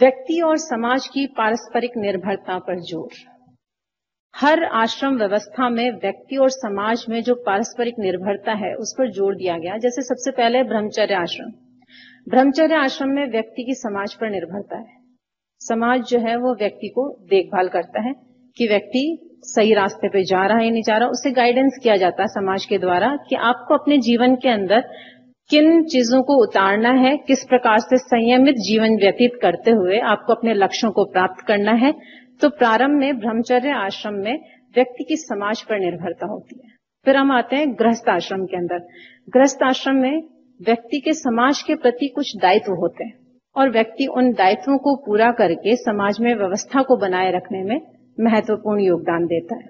व्यक्ति और समाज की पारस्परिक निर्भरता पर जोर। हर आश्रम व्यवस्था में व्यक्ति और समाज में जो पारस्परिक निर्भरता है उस पर जोर दिया गया। जैसे सबसे पहले ब्रह्मचर्य आश्रम। ब्रह्मचर्य आश्रम में व्यक्ति की समाज पर निर्भरता है। समाज जो है वो व्यक्ति को देखभाल करता है कि व्यक्ति सही रास्ते पे जा रहा है या नहीं जा रहा, उसे गाइडेंस किया जाता है समाज के द्वारा कि आपको अपने जीवन के अंदर किन चीजों को उतारना है, किस प्रकार से संयमित जीवन व्यतीत करते हुए आपको अपने लक्ष्यों को प्राप्त करना है। तो प्रारंभ में ब्रह्मचर्य आश्रम में व्यक्ति की समाज पर निर्भरता होती है। फिर हम आते हैं गृहस्थ आश्रम के अंदर। गृहस्थ आश्रम में व्यक्ति के समाज के प्रति कुछ दायित्व होते हैं और व्यक्ति उन दायित्वों को पूरा करके समाज में व्यवस्था को बनाए रखने में महत्वपूर्ण योगदान देता है।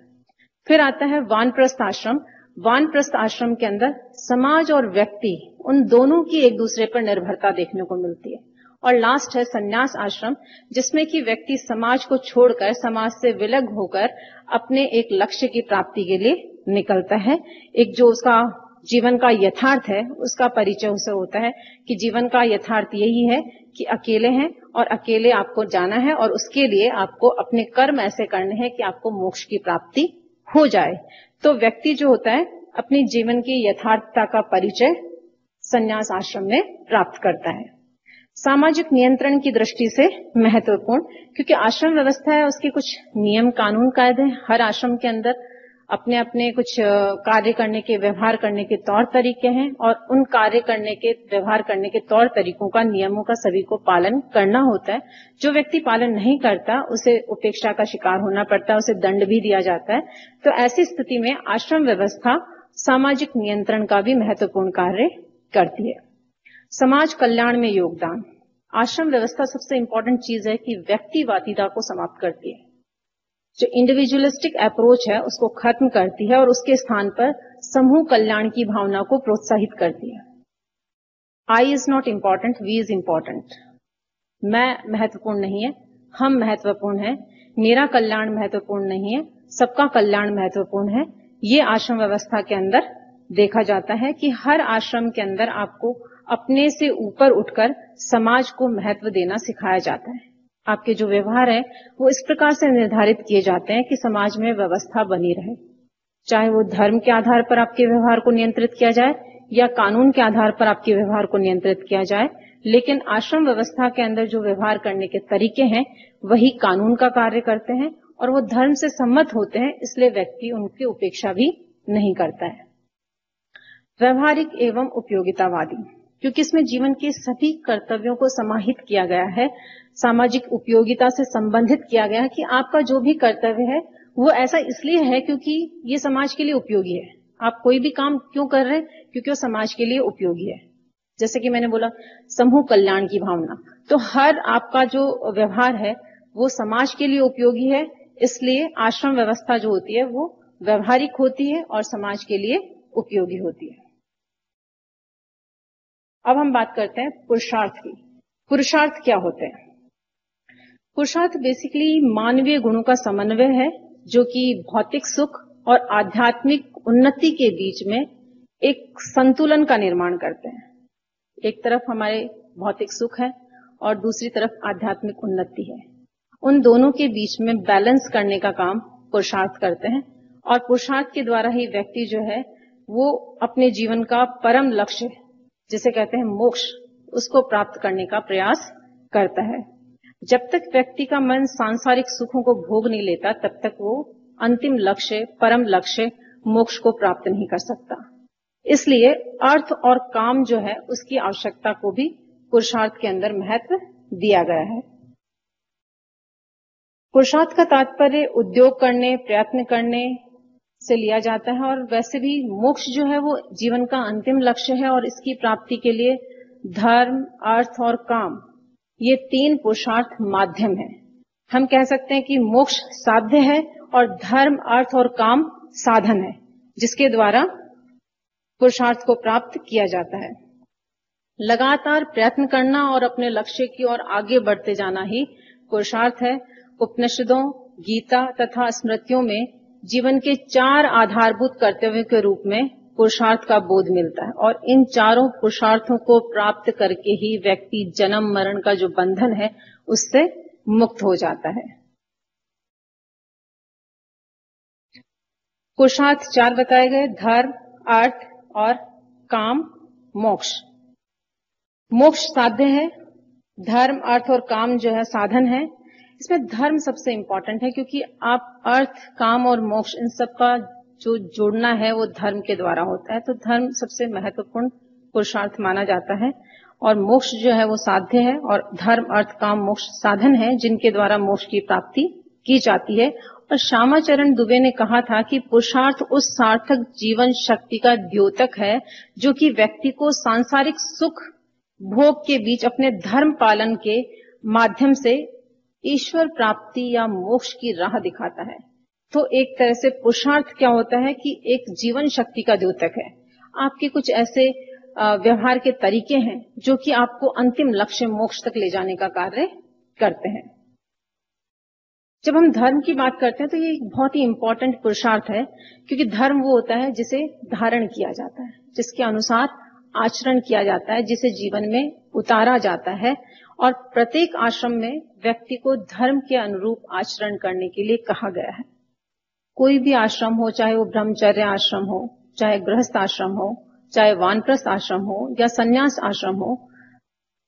फिर आता है वानप्रस्थ आश्रम। वानप्रस्थ आश्रम के अंदर समाज और व्यक्ति उन दोनों की एक दूसरे पर निर्भरता देखने को मिलती है। और लास्ट है संन्यास आश्रम, जिसमें कि व्यक्ति समाज को छोड़कर, समाज से विलग होकर अपने एक लक्ष्य की प्राप्ति के लिए निकलता है। एक जो उसका जीवन का यथार्थ है उसका परिचय उसे होता है कि जीवन का यथार्थ यही है कि अकेले हैं और अकेले आपको जाना है और उसके लिए आपको अपने कर्म ऐसे करने हैं कि आपको मोक्ष की प्राप्ति हो जाए। तो व्यक्ति जो होता है अपने जीवन की यथार्थता का परिचय संन्यास आश्रम में प्राप्त करता है। सामाजिक नियंत्रण की दृष्टि से महत्वपूर्ण, क्योंकि आश्रम व्यवस्था है उसके कुछ नियम कानून कायदे, हर आश्रम के अंदर अपने अपने कुछ कार्य करने के, व्यवहार करने के तौर तरीके हैं और उन कार्य करने के, व्यवहार करने के तौर तरीकों का, नियमों का सभी को पालन करना होता है। जो व्यक्ति पालन नहीं करता उसे उपेक्षा का शिकार होना पड़ता है, उसे दंड भी दिया जाता है। तो ऐसी स्थिति में आश्रम व्यवस्था सामाजिक नियंत्रण का भी महत्वपूर्ण कार्य करती है। समाज कल्याण में योगदान। आश्रम व्यवस्था सबसे इंपॉर्टेंट चीज है कि व्यक्तिवादिता को समाप्त करती है। जो इंडिविजुअलिस्टिक अप्रोच है उसको खत्म करती है और उसके स्थान पर समूह कल्याण की भावना को प्रोत्साहित करती है। I is not important, we is important. मैं महत्वपूर्ण नहीं है, हम महत्वपूर्ण है, मेरा कल्याण महत्वपूर्ण नहीं है, सबका कल्याण महत्वपूर्ण है। ये आश्रम व्यवस्था के अंदर देखा जाता है कि हर आश्रम के अंदर आपको अपने से ऊपर उठकर समाज को महत्व देना सिखाया जाता है। आपके जो व्यवहार है वो इस प्रकार से निर्धारित किए जाते हैं कि समाज में व्यवस्था बनी रहे। चाहे वो धर्म के आधार पर आपके व्यवहार को नियंत्रित किया जाए या कानून के आधार पर आपके व्यवहार को नियंत्रित किया जाए, लेकिन आश्रम व्यवस्था के अंदर जो व्यवहार करने के तरीके हैं वही कानून का कार्य करते हैं और वो धर्म से सम्मत होते हैं, इसलिए व्यक्ति उनकी उपेक्षा भी नहीं करता है। व्यवहारिक एवं उपयोगितावादी, क्योंकि इसमें जीवन के सभी कर्तव्यों को समाहित किया गया है, सामाजिक उपयोगिता से संबंधित किया गया है कि आपका जो भी कर्तव्य है वो ऐसा इसलिए है क्योंकि ये समाज के लिए उपयोगी है। आप कोई भी काम क्यों कर रहे हैं? क्योंकि वो समाज के लिए उपयोगी है। जैसे कि मैंने बोला समूह कल्याण की भावना, तो हर आपका जो व्यवहार है वो समाज के लिए उपयोगी है, इसलिए आश्रम व्यवस्था जो होती है वो व्यवहारिक होती है और समाज के लिए उपयोगी होती है। अब हम बात करते हैं पुरुषार्थ की। पुरुषार्थ क्या होते हैं? पुरुषार्थ बेसिकली मानवीय गुणों का समन्वय है जो कि भौतिक सुख और आध्यात्मिक उन्नति के बीच में एक संतुलन का निर्माण करते हैं। एक तरफ हमारे भौतिक सुख है और दूसरी तरफ आध्यात्मिक उन्नति है। उन दोनों के बीच में बैलेंस करने का काम पुरुषार्थ करते हैं और पुरुषार्थ के द्वारा ही व्यक्ति जो है वो अपने जीवन का परम लक्ष्य, जिसे कहते हैं मोक्ष, उसको प्राप्त करने का प्रयास करता है। जब तक व्यक्ति का मन सांसारिक सुखों को भोग नहीं लेता तब तक वो अंतिम लक्ष्य, परम लक्ष्य मोक्ष को प्राप्त नहीं कर सकता। इसलिए अर्थ और काम जो है उसकी आवश्यकता को भी पुरुषार्थ के अंदर महत्व दिया गया है। पुरुषार्थ का तात्पर्य उद्योग करने, प्रयत्न करने से लिया जाता है और वैसे भी मोक्ष जो है वो जीवन का अंतिम लक्ष्य है और इसकी प्राप्ति के लिए धर्म, अर्थ और काम, ये तीन पुरुषार्थ माध्यम है। हम कह सकते हैं कि मोक्ष साध्य है और धर्म, अर्थ और काम साधन है जिसके द्वारा पुरुषार्थ को प्राप्त किया जाता है। लगातार प्रयत्न करना और अपने लक्ष्य की ओर आगे बढ़ते जाना ही पुरुषार्थ है। उपनिषदों, गीता तथा स्मृतियों में जीवन के 4 आधारभूत कर्तव्यों के रूप में पुरुषार्थ का बोध मिलता है और इन चारों पुरुषार्थों को प्राप्त करके ही व्यक्ति जन्म मरण का जो बंधन है उससे मुक्त हो जाता है। पुरुषार्थ 4 बताए गए, धर्म, अर्थ और काम, मोक्ष। मोक्ष साध्य है, धर्म, अर्थ और काम जो है साधन है। इसमें धर्म सबसे इंपॉर्टेंट है क्योंकि आप अर्थ, काम और मोक्ष इन सब का जो जोड़ना है वो धर्म के द्वारा होता है। तो धर्म सबसे महत्वपूर्ण पुरुषार्थ माना जाता है और मोक्ष जो है वो साध्य है और धर्म, अर्थ, काम, मोक्ष साधन है जिनके द्वारा मोक्ष की प्राप्ति की जाती है। और श्यामाचरण दुबे ने कहा था कि पुरुषार्थ उस सार्थक जीवन शक्ति का द्योतक है जो कि व्यक्ति को सांसारिक सुख भोग के बीच अपने धर्म पालन के माध्यम से ईश्वर प्राप्ति या मोक्ष की राह दिखाता है। तो एक तरह से पुरुषार्थ क्या होता है कि एक जीवन शक्ति का द्योतक है। आपके कुछ ऐसे व्यवहार के तरीके हैं जो कि आपको अंतिम लक्ष्य मोक्ष तक ले जाने का कार्य करते हैं। जब हम धर्म की बात करते हैं तो ये एक बहुत ही इंपॉर्टेंट पुरुषार्थ है क्योंकि धर्म वो होता है जिसे धारण किया जाता है, जिसके अनुसार आचरण किया जाता है, जिसे जीवन में उतारा जाता है। और प्रत्येक आश्रम में व्यक्ति को धर्म के अनुरूप आचरण करने के लिए कहा गया है। कोई भी आश्रम हो, चाहे वो ब्रह्मचर्य आश्रम हो, चाहे गृहस्थ आश्रम हो, चाहे वानप्रस्थ आश्रम हो या संन्यास आश्रम हो,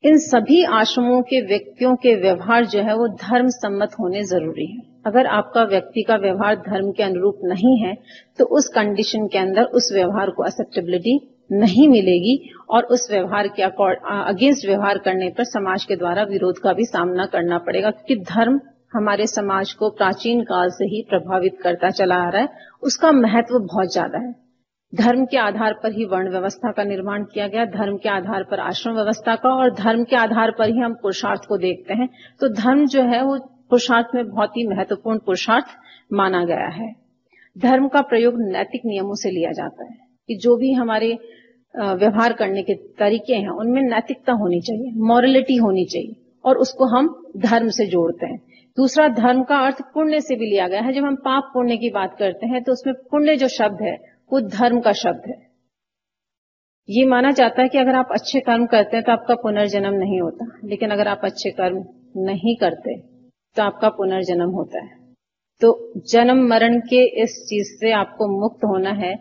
इन सभी आश्रमों के व्यक्तियों के व्यवहार जो है वो धर्म सम्मत होने जरूरी है। अगर आपका व्यक्ति का व्यवहार धर्म के अनुरूप नहीं है तो उस कंडीशन के अंदर उस व्यवहार को एक्सेप्टेबिलिटी नहीं मिलेगी और उस व्यवहार के अगेंस्ट व्यवहार करने पर समाज के द्वारा विरोध का भी सामना करना पड़ेगा क्योंकि धर्म हमारे समाज को प्राचीन काल से ही प्रभावित करता चला आ रहा है। उसका महत्व बहुत ज्यादा है। धर्म के आधार पर ही वर्ण व्यवस्था का निर्माण किया गया, धर्म के आधार पर आश्रम व्यवस्था का और धर्म के आधार पर ही हम पुरुषार्थ को देखते हैं। तो धर्म जो है वो पुरुषार्थ में बहुत ही महत्वपूर्ण पुरुषार्थ माना गया है। धर्म का प्रयोग नैतिक नियमों से लिया जाता है कि जो भी हमारे व्यवहार करने के तरीके हैं उनमें नैतिकता होनी चाहिए, मॉरलिटी होनी चाहिए और उसको हम धर्म से जोड़ते हैं। दूसरा, धर्म का अर्थ पुण्य से भी लिया गया है। जब हम पाप पुण्य की बात करते हैं तो उसमें पुण्य जो शब्द है वो धर्म का शब्द है। ये माना जाता है कि अगर आप अच्छे कर्म करते हैं तो आपका पुनर्जन्म नहीं होता, लेकिन अगर आप अच्छे कर्म नहीं करते तो आपका पुनर्जन्म होता है। तो जन्म मरण के इस चीज से आपको मुक्त होना है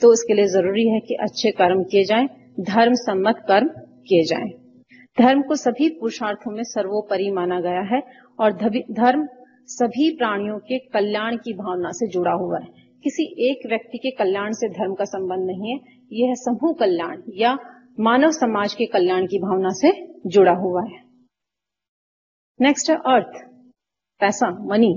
तो उसके लिए जरूरी है कि अच्छे कर्म किए जाएं, धर्म सम्मत कर्म किए जाएं। धर्म को सभी पुरुषार्थों में सर्वोपरि माना गया है और धर्म सभी प्राणियों के कल्याण की भावना से जुड़ा हुआ है। किसी एक व्यक्ति के कल्याण से धर्म का संबंध नहीं है, यह समूह कल्याण या मानव समाज के कल्याण की भावना से जुड़ा हुआ है। नेक्स्ट है अर्थ, पैसा, मनी।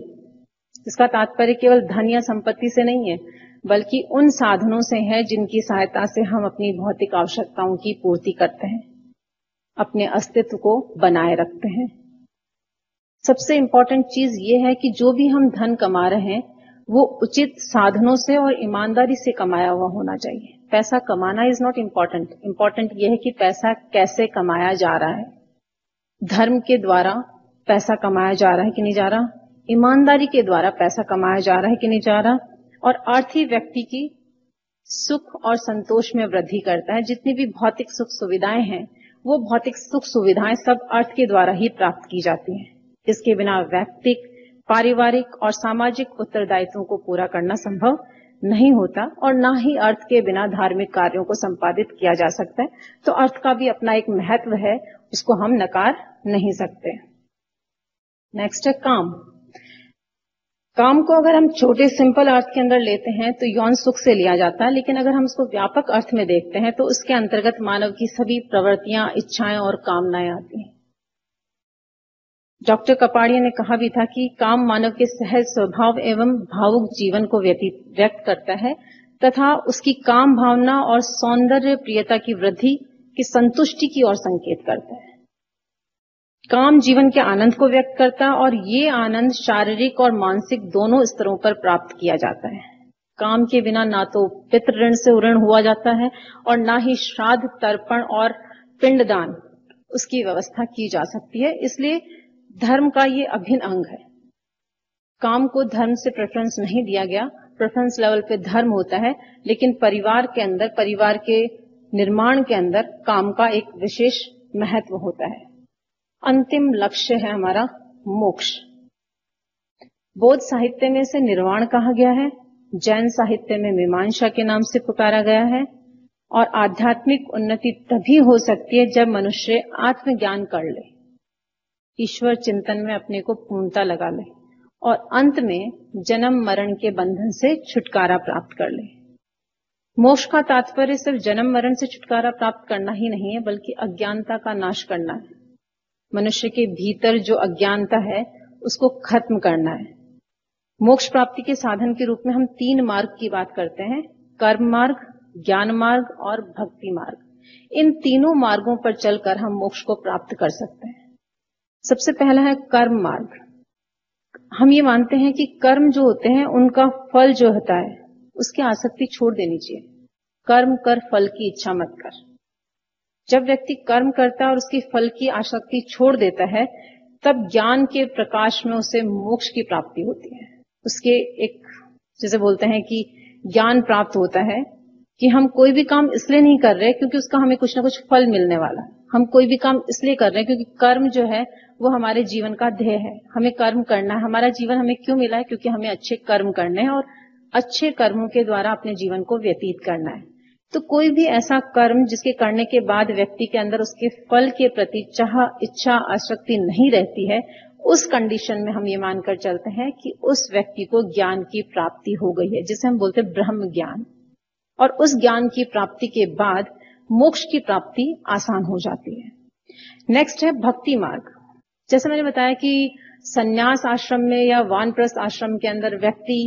इसका तात्पर्य केवल धन या संपत्ति से नहीं है बल्कि उन साधनों से है जिनकी सहायता से हम अपनी भौतिक आवश्यकताओं की पूर्ति करते हैं, अपने अस्तित्व को बनाए रखते हैं। सबसे इंपॉर्टेंट चीज ये है कि जो भी हम धन कमा रहे हैं वो उचित साधनों से और ईमानदारी से कमाया हुआ होना चाहिए। पैसा कमाना इज नॉट इम्पॉर्टेंट, इम्पॉर्टेंट यह है कि पैसा कैसे कमाया जा रहा है। धर्म के द्वारा पैसा कमाया जा रहा है कि नहीं जा रहा, ईमानदारी के द्वारा पैसा कमाया जा रहा है कि नहीं जा रहा। और अर्थ ही व्यक्ति की सुख और संतोष में वृद्धि करता है। जितनी भी भौतिक सुख सुविधाएं हैं वो भौतिक सुख सुविधाएं सब अर्थ के द्वारा ही प्राप्त की जाती हैं। इसके बिना वैयक्तिक, पारिवारिक और सामाजिक उत्तरदायित्वों को पूरा करना संभव नहीं होता और ना ही अर्थ के बिना धार्मिक कार्यों को संपादित किया जा सकता है। तो अर्थ का भी अपना एक महत्व है, उसको हम नकार नहीं सकते। नेक्स्ट है काम। काम को अगर हम छोटे सिंपल अर्थ के अंदर लेते हैं तो यौन सुख से लिया जाता है, लेकिन अगर हम इसको व्यापक अर्थ में देखते हैं तो उसके अंतर्गत मानव की सभी प्रवृत्तियां, इच्छाएं और कामनाएं आती हैं। डॉक्टर कपाड़िया ने कहा भी था कि काम मानव के सहज स्वभाव एवं भावुक जीवन को व्यक्त करता है तथा उसकी काम भावना और सौंदर्य प्रियता की वृद्धि की संतुष्टि की ओर संकेत करता है। काम जीवन के आनंद को व्यक्त करता है और ये आनंद शारीरिक और मानसिक दोनों स्तरों पर प्राप्त किया जाता है। काम के बिना ना तो पितृ ऋण से ऋण हुआ जाता है और ना ही श्राद्ध, तर्पण और पिंडदान उसकी व्यवस्था की जा सकती है। इसलिए धर्म का ये अभिन्न अंग है। काम को धर्म से प्रेफरेंस नहीं दिया गया प्रेफरेंस लेवल पे धर्म होता है, लेकिन परिवार के अंदर, परिवार के निर्माण के अंदर काम का एक विशेष महत्व होता है। अंतिम लक्ष्य है हमारा मोक्ष। बौद्ध साहित्य में इसे निर्वाण कहा गया है, जैन साहित्य में मीमांसा के नाम से पुकारा गया है। और आध्यात्मिक उन्नति तभी हो सकती है जब मनुष्य आत्मज्ञान कर ले, ईश्वर चिंतन में अपने को पूर्णता लगा ले और अंत में जन्म मरण के बंधन से छुटकारा प्राप्त कर ले। मोक्ष का तात्पर्य सिर्फ जन्म मरण से छुटकारा प्राप्त करना ही नहीं है, बल्कि अज्ञानता का नाश करना है। मनुष्य के भीतर जो अज्ञानता है उसको खत्म करना है। मोक्ष प्राप्ति के साधन के रूप में हम 3 मार्ग की बात करते हैं, कर्म मार्ग, ज्ञान मार्ग और भक्ति मार्ग। इन तीनों मार्गों पर चलकर हम मोक्ष को प्राप्त कर सकते हैं। सबसे पहला है कर्म मार्ग। हम ये मानते हैं कि कर्म जो होते हैं उनका फल जो होता है उसकी आसक्ति छोड़ देनी चाहिए। कर्म कर, फल की इच्छा मत कर। जब व्यक्ति कर्म करता है और उसकी फल की आसक्ति छोड़ देता है, तब ज्ञान के प्रकाश में उसे मोक्ष की प्राप्ति होती है। उसके एक, जैसे बोलते हैं कि ज्ञान प्राप्त होता है कि हम कोई भी काम इसलिए नहीं कर रहे क्योंकि उसका हमें कुछ ना कुछ फल मिलने वाला है। हम कोई भी काम इसलिए कर रहे हैं क्योंकि कर्म जो है वो हमारे जीवन का ध्येय है। हमें कर्म करना है। हमारा जीवन हमें क्यों मिला है? क्योंकि हमें अच्छे कर्म करने हैं और अच्छे कर्मों के द्वारा अपने जीवन को व्यतीत करना है। तो कोई भी ऐसा कर्म जिसके करने के बाद व्यक्ति के अंदर उसके फल के प्रति चाह, इच्छा, आसक्ति नहीं रहती है, उस कंडीशन में हम ये मानकर चलते हैं कि उस व्यक्ति को ज्ञान की प्राप्ति हो गई है, जिसे हम बोलते हैं ब्रह्म ज्ञान। और उस ज्ञान की प्राप्ति के बाद मोक्ष की प्राप्ति आसान हो जाती है। नेक्स्ट है भक्ति मार्ग। जैसे मैंने बताया कि संन्यास आश्रम में या वानप्रस्थ आश्रम के अंदर व्यक्ति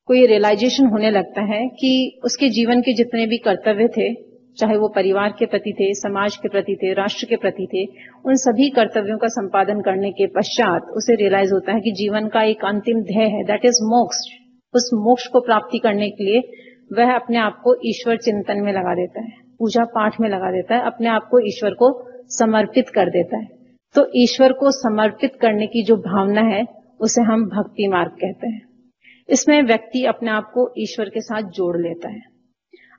को ये रियलाइजेशन होने लगता है कि उसके जीवन के जितने भी कर्तव्य थे, चाहे वो परिवार के प्रति थे, समाज के प्रति थे, राष्ट्र के प्रति थे, उन सभी कर्तव्यों का संपादन करने के पश्चात उसे रियलाइज होता है कि जीवन का एक अंतिम ध्येय है, दैट इज मोक्ष। उस मोक्ष को प्राप्ति करने के लिए वह अपने आप को ईश्वर चिंतन में लगा देता है, पूजा पाठ में लगा देता है, अपने आप को ईश्वर को समर्पित कर देता है। तो ईश्वर को समर्पित करने की जो भावना है उसे हम भक्ति मार्ग कहते हैं। इसमें व्यक्ति अपने आप को ईश्वर के साथ जोड़ लेता है,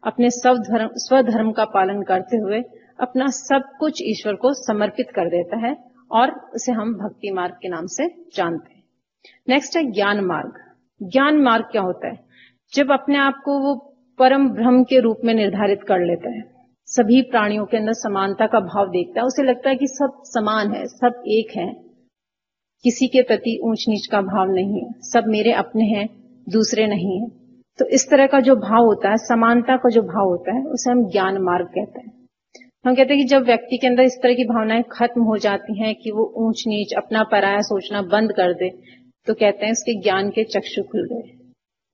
अपने स्वधर्म का पालन करते हुए अपना सब कुछ ईश्वर को समर्पित कर देता है और उसे हम भक्ति मार्ग के नाम से जानते हैं। नेक्स्ट है ज्ञान मार्ग। ज्ञान मार्ग क्या होता है? जब अपने आप को वो परम ब्रह्म के रूप में निर्धारित कर लेता है, सभी प्राणियों के अंदर समानता का भाव देखता है, उसे लगता है कि सब समान है, सब एक है, किसी के प्रति ऊंच नीच का भाव नहीं है, सब मेरे अपने हैं, दूसरे नहीं है। तो इस तरह का जो भाव होता है, समानता का जो भाव होता है, उसे हम ज्ञान मार्ग कहते हैं। हम कहते हैं कि जब व्यक्ति के अंदर इस तरह की भावनाएं खत्म हो जाती हैं कि वो ऊंच नीच, अपना पराया सोचना बंद कर दे, तो कहते हैं उसके ज्ञान के चक्षु खुल गए।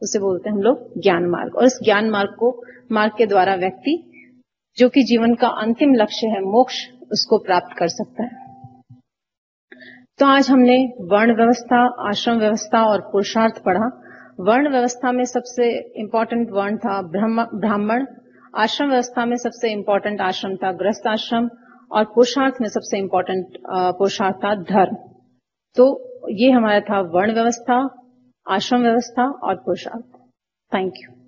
उसे बोलते हैं हम लोग ज्ञान मार्ग। और इस ज्ञान मार्ग के द्वारा व्यक्ति जो कि जीवन का अंतिम लक्ष्य है मोक्ष, उसको प्राप्त कर सकता है। तो आज हमने वर्ण व्यवस्था, आश्रम व्यवस्था और पुरुषार्थ पढ़ा। वर्ण व्यवस्था में सबसे इंपॉर्टेंट वर्ण था ब्राह्मण, आश्रम व्यवस्था में सबसे इंपॉर्टेंट आश्रम था गृहस्थ आश्रम और पुरुषार्थ में सबसे इंपॉर्टेंट पुरुषार्थ था धर्म। तो ये हमारा था वर्ण व्यवस्था, आश्रम व्यवस्था और पुरुषार्थ। Thank you.